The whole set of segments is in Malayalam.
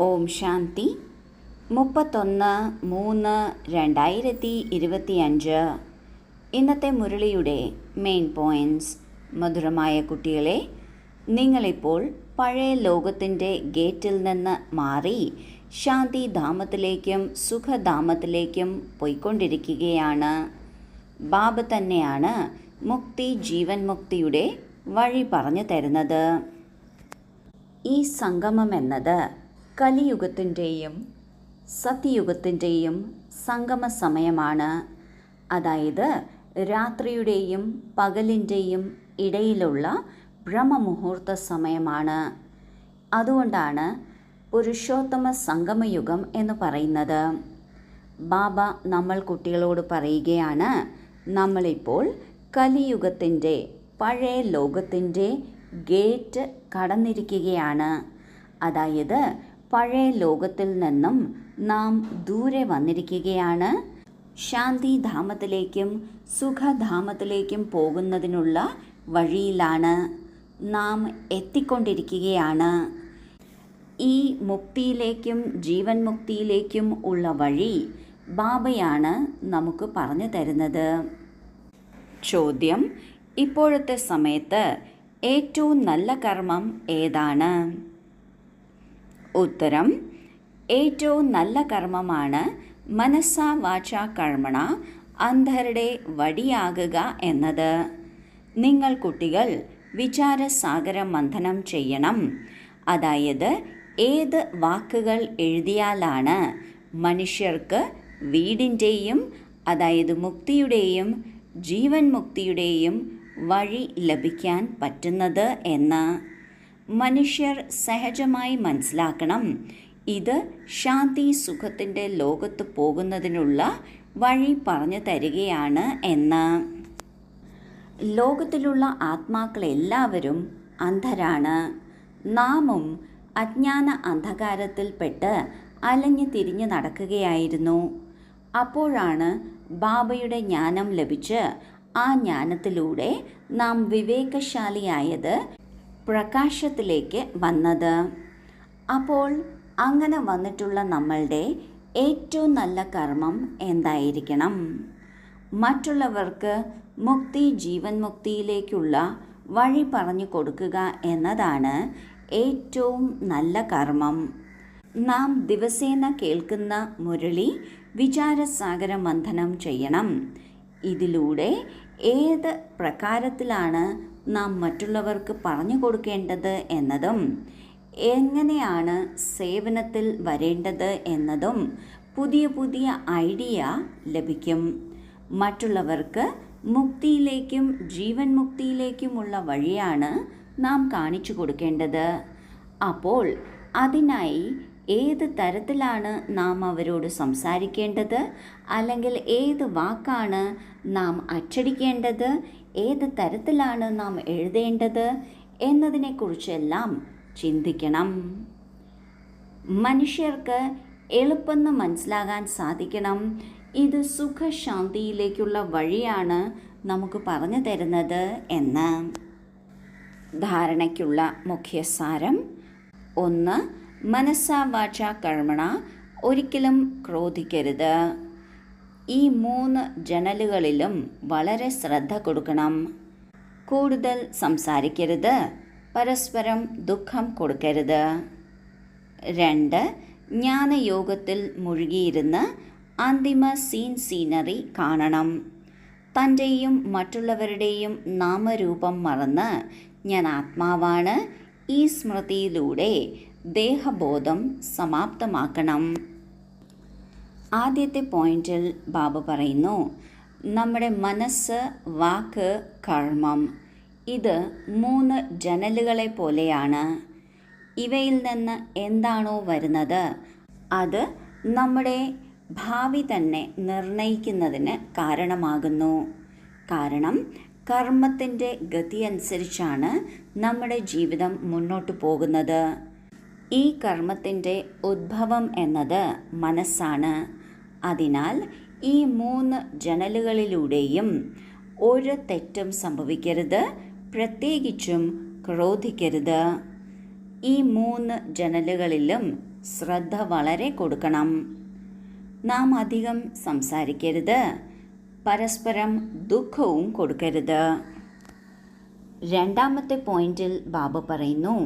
ഓം ശാന്തി 31/3/2025. ഇന്നത്തെ മുരളിയുടെ മെയിൻ പോയിൻറ്റ്സ്. മധുരമായ കുട്ടികളെ, നിങ്ങളിപ്പോൾ പഴയ ലോകത്തിൻ്റെ ഗേറ്റിൽ നിന്ന് മാറി ശാന്തിധാമത്തിലേക്കും സുഖധാമത്തിലേക്കും പോയിക്കൊണ്ടിരിക്കുകയാണ്. ബാബ തന്നെയാണ് മുക്തി, ജീവൻ മുക്തിയുടെ വഴി പറഞ്ഞു തരുന്നത്. ഈ സംഗമം എന്നത് കലിയുഗത്തിൻ്റെയും സത്യയുഗത്തിൻ്റെയും സംഗമ സമയമാണ്. അതായത് രാത്രിയുടെയും പകലിൻ്റെയും ഇടയിലുള്ള ബ്രഹ്മമുഹൂർത്ത സമയമാണ്. അതുകൊണ്ടാണ് പുരുഷോത്തമ സംഗമയുഗം എന്ന് പറയുന്നത്. ബാബ നമ്മൾ കുട്ടികളോട് പറയുകയാണ്, നമ്മളിപ്പോൾ കലിയുഗത്തിൻ്റെ പഴയ ലോകത്തിൻ്റെ ഗേറ്റ് കടന്നിരിക്കുകയാണ്. അതായത് പഴയ ലോകത്തിൽ നിന്നും നാം ദൂരെ വന്നിരിക്കുകയാണ്. ശാന്തിധാമത്തിലേക്കും സുഖധാമത്തിലേക്കും പോകുന്നതിനുള്ള വഴിയിലാണ് നാം എത്തിക്കൊണ്ടിരിക്കുകയാണ്. ഈ മുക്തിയിലേക്കും ജീവൻ മുക്തിയിലേക്കും ഉള്ള വഴി ബാബയാണ് നമുക്ക് പറഞ്ഞു തരുന്നത്. ചോദ്യം: ഇപ്പോഴത്തെ സമയത്ത് ഏറ്റവും നല്ല കർമ്മം ഏതാണ്? ഉത്തരം: ഏറ്റവും നല്ല കർമ്മമാണ് മനസ്സാ വാചാ കർമ്മണ അന്ധരുടെ വടിയാകുക എന്നത്. നിങ്ങൾ കുട്ടികൾ വിചാരസാഗര മന്ഥനം ചെയ്യണം. അതായത് ഏത് വാക്കുകൾ എഴുതിയാലാണ് മനുഷ്യർക്ക് വീടിൻ്റെയും, അതായത് മുക്തിയുടെയും ജീവൻ മുക്തിയുടെയും വഴി ലഭിക്കാൻ പറ്റുന്നത് എന്ന് മനുഷ്യർ സഹജമായി മനസ്സിലാക്കണം. ഇത് ശാന്തി സുഖത്തിൻ്റെ ലോകത്ത് പോകുന്നതിനുള്ള വഴി പറഞ്ഞു തരികയാണ് എന്ന്. ലോകത്തിലുള്ള ആത്മാക്കളെല്ലാവരും അന്ധരാണ്. നാമും അജ്ഞാന അന്ധകാരത്തിൽപ്പെട്ട് അലഞ്ഞു തിരിഞ്ഞ് നടക്കുകയായിരുന്നു. അപ്പോഴാണ് ബാബയുടെ ജ്ഞാനം ലഭിച്ച് ആ ജ്ഞാനത്തിലൂടെ നാം വിവേകശാലിയായത്, പ്രകാശത്തിലേക്ക് വന്നത്. അപ്പോൾ അങ്ങനെ വന്നിട്ടുള്ള നമ്മളുടെ ഏറ്റവും നല്ല കർമ്മം എന്തായിരിക്കണം? മറ്റുള്ളവർക്ക് മുക്തി, ജീവൻ മുക്തിയിലേക്കുള്ള വഴി പറഞ്ഞു കൊടുക്കുക എന്നതാണ് ഏറ്റവും നല്ല കർമ്മം. നാം ദിവസേന കേൾക്കുന്ന മുരളി വിചാരസാഗര മന്ഥനം ചെയ്യണം. ഇതിലൂടെ ഏത് പ്രകാരത്തിലാണ് നാം മറ്റുള്ളവർക്ക് പറഞ്ഞു കൊടുക്കേണ്ടത് എന്നതും എങ്ങനെയാണ് സേവനത്തിൽ വരേണ്ടത് എന്നതും പുതിയ പുതിയ ഐഡിയ ലഭിക്കും. മറ്റുള്ളവർക്ക് മുക്തിയിലേക്കും ജീവൻ മുക്തിയിലേക്കുമുള്ള വഴിയാണ് നാം കാണിച്ചു കൊടുക്കേണ്ടത്. അപ്പോൾ അതിനായി ഏത് തരത്തിലാണ് നാം അവരോട് സംസാരിക്കേണ്ടത്, അല്ലെങ്കിൽ ഏത് വാക്കാണ് നാം അച്ചടിക്കേണ്ടത്, ഏത് തരത്തിലാണ് നാം എഴുതേണ്ടത് എന്നതിനെക്കുറിച്ചെല്ലാം ചിന്തിക്കണം. മനുഷ്യർക്ക് എളുപ്പം മനസ്സിലാകാൻ സാധിക്കണം. ഇത് സുഖശാന്തിയിലേക്കുള്ള വഴിയാണ് നമുക്ക് പറഞ്ഞു തരുന്നത് എന്ന്. ധാരണയ്ക്കുള്ള മുഖ്യസാരം: 1. മനസ്സാ വാചാ കർമ്മണ ഒരിക്കലും ക്രോധിക്കരുത്. ഈ 3 ജനലുകളിലും വളരെ ശ്രദ്ധ കൊടുക്കണം. കൂടുതൽ സംസാരിക്കരുത്, പരസ്പരം ദുഃഖം കൊടുക്കരുത്. 2. ജ്ഞാനയോഗത്തിൽ മുഴുകിയിരുന്ന് അന്തിമ സീനറി കാണണം. തൻ്റെയും മറ്റുള്ളവരുടെയും നാമരൂപം മറന്ന് ഞാൻ ആത്മാവാണ് ഈ സ്മൃതിയിലൂടെ ദേഹബോധം സമാപ്തമാക്കണം. ആദ്യത്തെ പോയിന്റിൽ ബാബ പറയുന്നു, നമ്മുടെ മനസ്സ്, വാക്ക്, കർമ്മം ഇത് 3 ജനലുകളെ പോലെയാണ്. ഇവയിൽ നിന്ന് എന്താണോ വരുന്നത് അത് നമ്മുടെ ഭാവി തന്നെ നിർണയിക്കുന്നതിന് കാരണമാകുന്നു. കാരണം കർമ്മത്തിൻ്റെ ഗതി അനുസരിച്ചാണ് നമ്മുടെ ജീവിതം മുന്നോട്ട് പോകുന്നത്. ഈ കർമ്മത്തിൻ്റെ ഉദ്ഭവം എന്നത് മനസ്സാണ്. അതിനാൽ ഈ 3 ജനലുകളിലൂടെയും ഒരു തെറ്റും സംഭവിക്കരുത്, പ്രത്യേകിച്ചും ക്രോധിക്കരുത്. ഈ 3 ജനലുകളിലും ശ്രദ്ധ വളരെ കൊടുക്കണം. നാം അധികം സംസാരിക്കരുത്, പരസ്പരം ദുഃഖവും കൊടുക്കരുത്. രണ്ടാമത്തെ പോയിന്റിൽ ബാബ പറയുന്നു,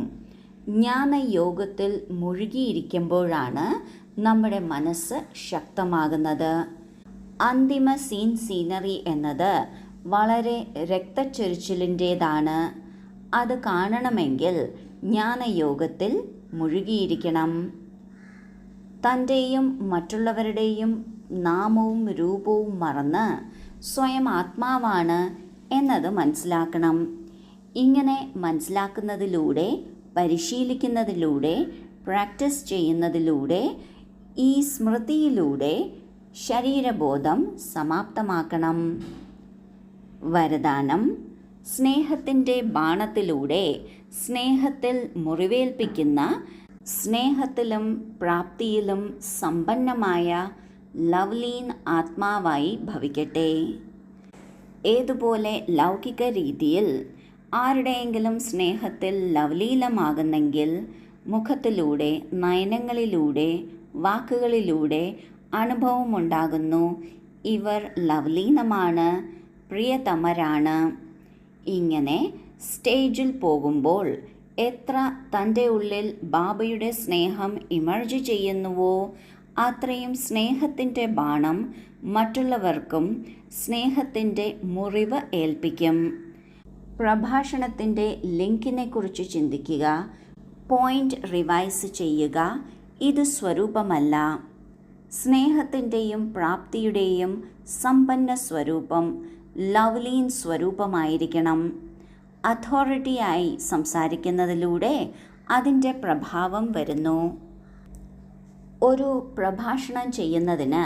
ജ്ഞാനയോഗത്തിൽ മുഴുകിയിരിക്കുമ്പോഴാണ് നമ്മുടെ മനസ്സ് ശക്തമാകുന്നത്. അന്തിമ സീനറി എന്നത് വളരെ രക്തച്ചൊരിച്ചിലിൻ്റേതാണ്. അത് കാണണമെങ്കിൽ ജ്ഞാനയോഗത്തിൽ മുഴുകിയിരിക്കണം. തൻ്റെയും മറ്റുള്ളവരുടെയും നാമവും രൂപവും മറന്ന് സ്വയം ആത്മാവാണ് എന്നത് മനസ്സിലാക്കണം. ഇങ്ങനെ മനസ്സിലാക്കുന്നതിലൂടെ, പരിശീലിക്കുന്നതിലൂടെ, പ്രാക്ടീസ് ചെയ്യുന്നതിലൂടെ, ഈ സ്മൃതിയിലൂടെ ശരീരബോധം സമാപ്തമാക്കണം. വരദാനം: സ്നേഹത്തിൻ്റെ ബാണത്തിലൂടെ സ്നേഹത്തിൽ മുറിവേൽപ്പിക്കുന്ന, സ്നേഹത്തിലും പ്രാപ്തിയിലും സമ്പന്നമായ ലവ്ലീൻ ആത്മാവായി ഭവിക്കട്ടെ. ഏതുപോലെ ലൗകിക രീതിയിൽ ആരുടെയെങ്കിലും സ്നേഹത്തിൽ ലവലീനമാകുന്നെങ്കിൽ മുഖത്തിലൂടെ, നയനങ്ങളിലൂടെ, വാക്കുകളിലൂടെ അനുഭവമുണ്ടാകുന്നു, ഇവർ ലവലീനമാണ്, പ്രിയതമരാണ്. ഇങ്ങനെ സ്റ്റേജിൽ പോകുമ്പോൾ എത്ര തൻ്റെ ഉള്ളിൽ ബാബയുടെ സ്നേഹം ഇമർജ് ചെയ്യുന്നുവോ അത്രയും സ്നേഹത്തിൻ്റെ ബാണം മറ്റുള്ളവർക്കും സ്നേഹത്തിൻ്റെ മുറിവ് ഏൽപ്പിക്കും. പ്രഭാഷണത്തിൻ്റെ ലിങ്കിനെക്കുറിച്ച് ചിന്തിക്കുക, പോയിന്റ് റിവൈസ് ചെയ്യുക. ഇത് സ്വരൂപമല്ല. സ്നേഹത്തിൻ്റെയും പ്രാപ്തിയുടെയും സമ്പന്ന സ്വരൂപം ലവ്ലീൻ സ്വരൂപമായിരിക്കണം. അതോറിറ്റിയായി സംസാരിക്കുന്നതിലൂടെ അതിൻ്റെ പ്രഭാവം വരുന്നു. ഒരു പ്രഭാഷണം ചെയ്യുന്നതിന്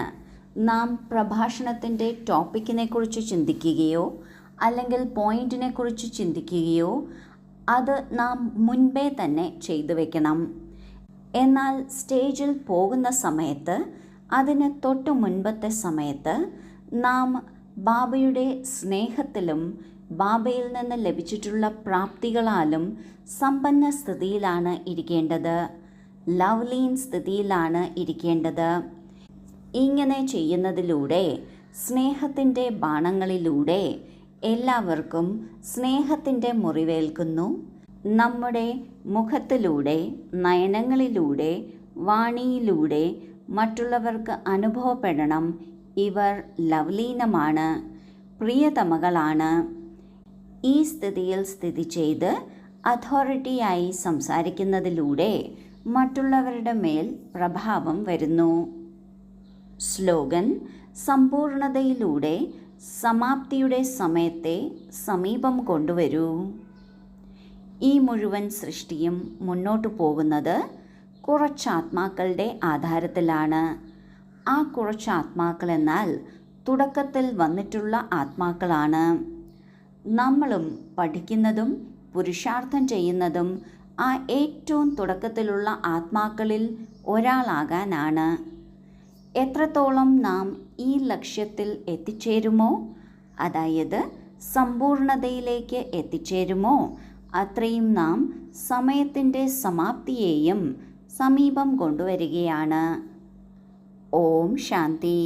നാം പ്രഭാഷണത്തിൻ്റെ ടോപ്പിക്കിനെക്കുറിച്ച് ചിന്തിക്കുകയോ അല്ലെങ്കിൽ പോയിന്റിനെക്കുറിച്ച് ചിന്തിക്കുകയോ അത് നാം മുൻപേ തന്നെ ചെയ്തു വയ്ക്കണം. എന്നാൽ സ്റ്റേജിൽ പോകുന്ന സമയത്ത്, അതിന് തൊട്ടു മുൻപത്തെ സമയത്ത് നാം ബാബയുടെ സ്നേഹത്തിലും ബാബയിൽ നിന്ന് ലഭിച്ചിട്ടുള്ള പ്രാപ്തികളാലും സമ്പന്ന സ്ഥിതിയിലാണ് ഇരിക്കേണ്ടത്, ലവ്ലീൻ സ്ഥിതിയിലാണ് ഇരിക്കേണ്ടത്. ഇങ്ങനെ ചെയ്യുന്നതിലൂടെ, സ്നേഹത്തിൻ്റെ ബാണങ്ങളിലൂടെ എല്ലാവർക്കും സ്നേഹത്തിൻ്റെ മുറിവേൽക്കുന്നു. നമ്മുടെ മുഖത്തിലൂടെ, നയനങ്ങളിലൂടെ, വാണിയിലൂടെ മറ്റുള്ളവർക്ക് അനുഭവപ്പെടണം, ഇവർ ലവ്ലീനമാണ്, പ്രിയതമകളാണ്. ഈ സ്ഥിതിയിൽ സ്ഥിതി ചെയ്ത് അതോറിറ്റിയായി സംസാരിക്കുന്നതിലൂടെ മറ്റുള്ളവരുടെ മേൽ പ്രഭാവം വരുന്നു. സ്ലോഗൻ: സമ്പൂർണതയിലൂടെ സമാപ്തിയുടെ സമയത്തെ സമീപം കൊണ്ടുവരൂ. ഈ മുഴുവൻ സൃഷ്ടിയും മുന്നോട്ടു പോകുന്നത് കുറച്ച് ആത്മാക്കളുടെ ആധാരത്തിലാണ്. ആ കുറച്ച് ആത്മാക്കൾ എന്നാൽ തുടക്കത്തിൽ വന്നിട്ടുള്ള ആത്മാക്കളാണ്. നമ്മളും പഠിക്കുന്നതും പുരുഷാർത്ഥം ചെയ്യുന്നതും ആ ഏറ്റവും തുടക്കത്തിലുള്ള ആത്മാക്കളിൽ ഒരാളാകാനാണ്. എത്രത്തോളം നാം ഈ ലക്ഷ്യത്തിൽ എത്തിച്ചേരുമോ, അതായത് സമ്പൂർണതയിലേക്ക് എത്തിച്ചേരുമോ, അത്രയും നാം സമയത്തിൻ്റെ സമാപ്തിയെയും സമീപം കൊണ്ടുവരികയാണ്. ഓം ശാന്തി.